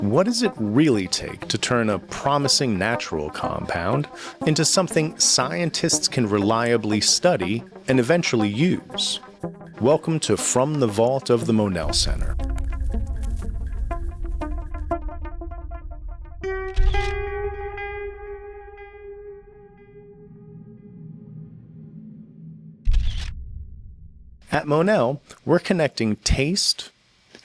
What does it really take to turn a promising natural compound into something scientists can reliably study and eventually use? Welcome to From the Vault of the MonellCenter. At Monell, we're connecting taste,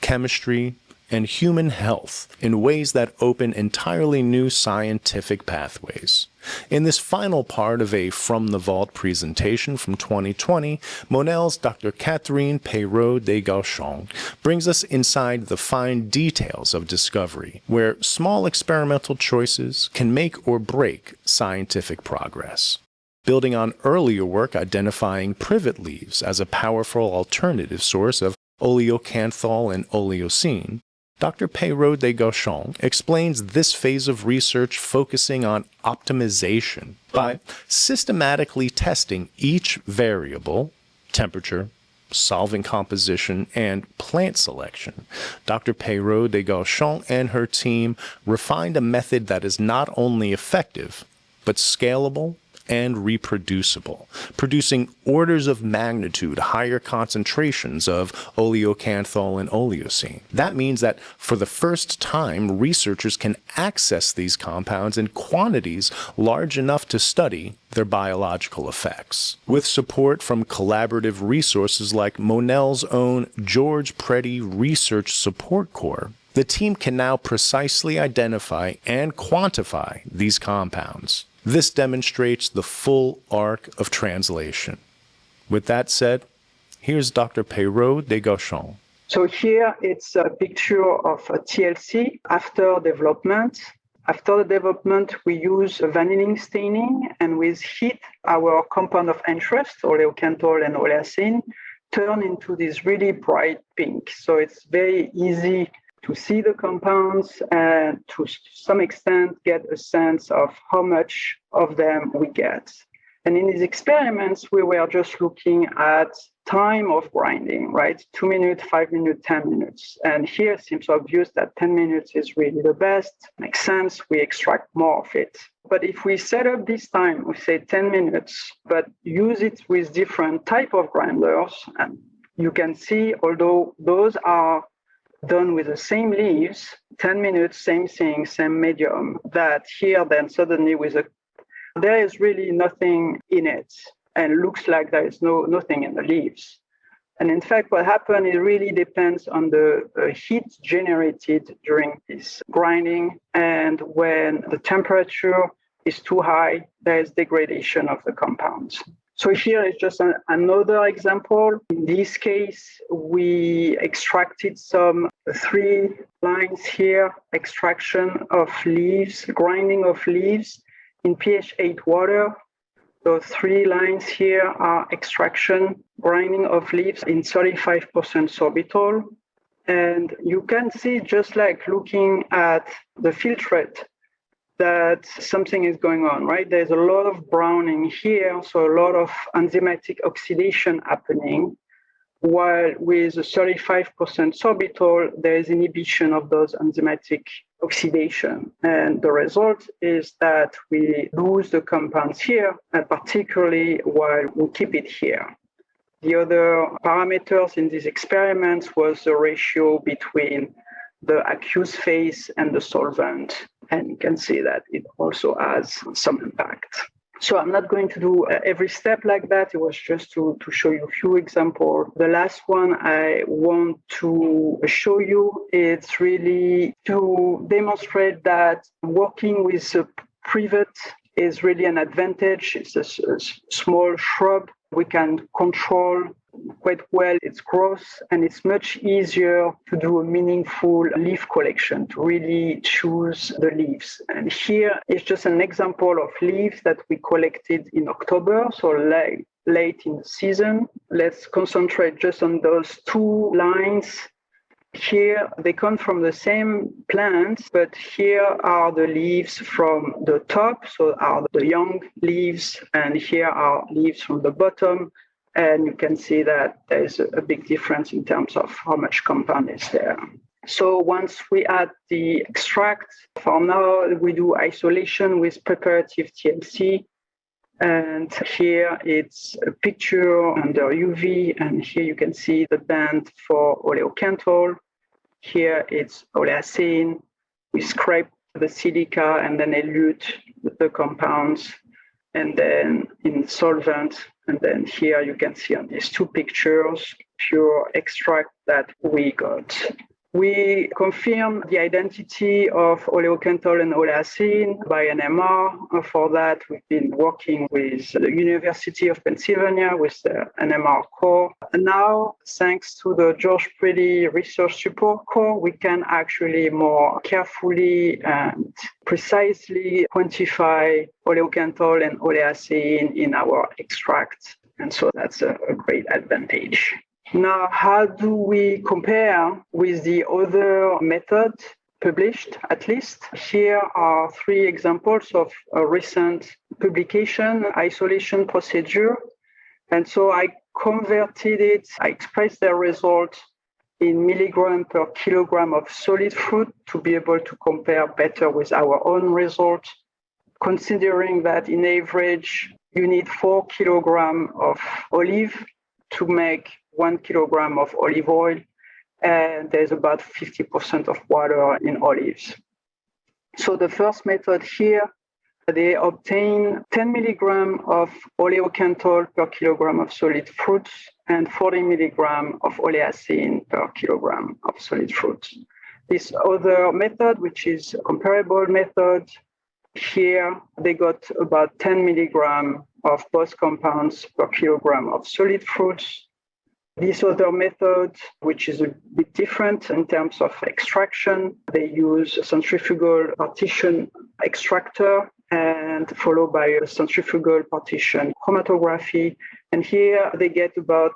chemistry, and human health in ways that open entirely new scientific pathways. In this final part of a From the Vault presentation from 2020, Monell's Dr. Catherine Peyrot de Gachons brings us inside the fine details of discovery, where small experimental choices can make or break scientific progress. Building on earlier work identifying privet leaves as a powerful alternative source of oleocanthal and oleacein, Dr. Peyrot de Gachons explains this phase of research focusing on optimization by systematically testing each variable, temperature, solvent composition, and plant selection. Dr. Peyrot de Gachons and her team refined a method that is not only effective, but scalable and reproducible, producing orders of magnitude higher concentrations of oleocanthal and oleacein. That means that for the first time, researchers can access these compounds in quantities large enough to study their biological effects. With support from collaborative resources like Monell's own George Preddy Research Support Corps, the team can now precisely identify and quantify these compounds. This demonstrates the full arc of translation. With that said, here's Dr. Peyrot de Gachons. So here it's a picture of a TLC after development. After the development, we use vanillin staining, and with heat, our compound of interest, oleocanthal and oleacein, turn into this really bright pink. So it's very easy to see the compounds and to some extent get a sense of how much of them we get. And in these experiments, we were just looking at time of grinding, right? 2 minutes, 5 minutes, 10 minutes. And here it seems obvious that 10 minutes is really the best. Makes sense, we extract more of it. But if we set up this time, we say 10 minutes, but use it with different type of grinders, and you can see, although those are done with the same leaves, 10 minutes, same thing, same medium, that here then suddenly there is really nothing in it and looks like there is nothing in the leaves. And in fact, what happened, it really depends on the heat generated during this grinding. And when the temperature is too high, there is degradation of the compounds. So here is just another example. In this case, we extracted some 3 lines here, extraction of leaves, grinding of leaves in pH 8 water. So 3 lines here are extraction, grinding of leaves in 35% sorbitol. And you can see, just like looking at the filtrate, that something is going on, right? There's a lot of browning here, so a lot of enzymatic oxidation happening, while with a 35% sorbitol, there is inhibition of those enzymatic oxidation. And the result is that we lose the compounds here, and particularly while we keep it here. The other parameters in these experiments was the ratio between the aqueous phase and the solvent. And you can see that it also has some impact. So I'm not going to do every step like that. It was just to show you a few examples. The last one I want to show you is really to demonstrate that working with a privet is really an advantage. It's a small shrub. We can control quite well its growth, and it's much easier to do a meaningful leaf collection, to really choose the leaves. And here is just an example of leaves that we collected in October, so late in the season. Let's concentrate just on those 2 lines. Here, they come from the same plant, but here are the leaves from the top, so are the young leaves, and here are leaves from the bottom. And you can see that there is a big difference in terms of how much compound is there. So once we add the extract, for now we do isolation with preparative TLC. And here it's a picture under UV, and here you can see the band for oleocanthal. Here it's oleacein. We scrape the silica and then elute the compounds, and then in solvent. And then here you can see on these two pictures, pure extract that we got. We confirm the identity of oleocanthal and oleacein by NMR. For that, we've been working with the University of Pennsylvania with the NMR core. And now, thanks to the George Brady Research Support Core, we can actually more carefully and precisely quantify oleocanthal and oleacein in our extract. And so that's a great advantage. Now, how do we compare with the other method published, at least? Here are three examples of a recent publication, isolation procedure. And so I converted it, I expressed the result in milligram per kilogram of solid fruit to be able to compare better with our own result, considering that in average, you need 4 kilograms of olive to make 1 kilogram of olive oil, and there's about 50% of water in olives. So the first method here, they obtain 10 milligram of oleocanthal per kilogram of solid fruits and 40 milligram of oleacein per kilogram of solid fruits. This other method, which is a comparable method, here they got about 10 milligram of both compounds per kilogram of solid fruits. This other method, which is a bit different in terms of extraction, they use a centrifugal partition extractor and followed by a centrifugal partition chromatography. And here they get about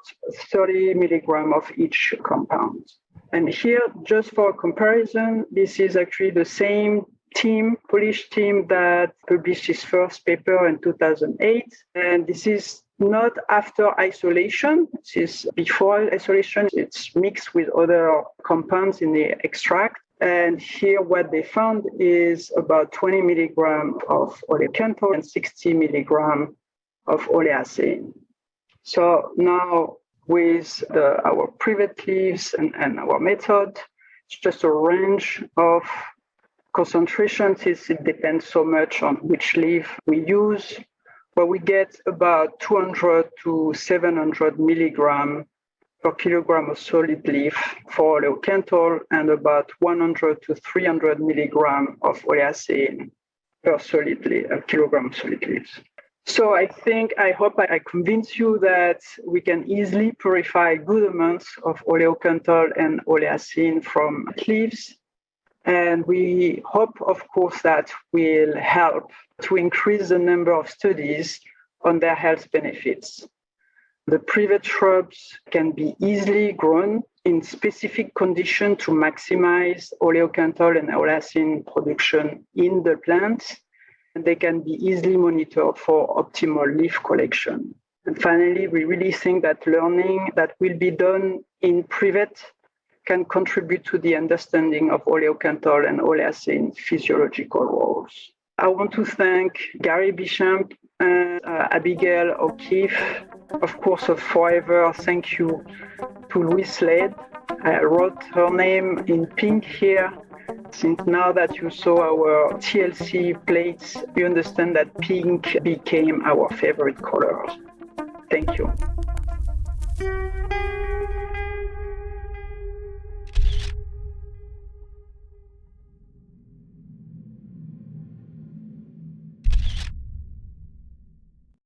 30 milligram of each compound. And here, just for comparison, this is actually the same team, Polish team that published his first paper in 2008. And this is not after isolation, this is before isolation. It's mixed with other compounds in the extract. And here what they found is about 20 milligram of oleocanthal and 60 milligram of oleacein. So now with our Privet leaves and our method, it's just a range of concentrations. It depends so much on which leaf we use. But we get about 200 to 700 milligram per kilogram of solid leaf for oleocanthal and about 100 to 300 milligram of oleacein per solid leaf, a kilogram of solid leaves. So I hope I convince you that we can easily purify good amounts of oleocanthal and oleacein from leaves. And we hope, of course, that will help to increase the number of studies on their health benefits. The Privet shrubs can be easily grown in specific conditions to maximize oleocanthal and oleacein production in the plants, and they can be easily monitored for optimal leaf collection. And finally, we really think that learning that will be done in Privet can contribute to the understanding of oleocanthal and oleacein physiological roles. I want to thank Gary Bichamp and Abigail O'Keefe. Of course, a forever thank you to Louise Slade. I wrote her name in pink here. Since now that you saw our TLC plates, you understand that pink became our favorite color. Thank you.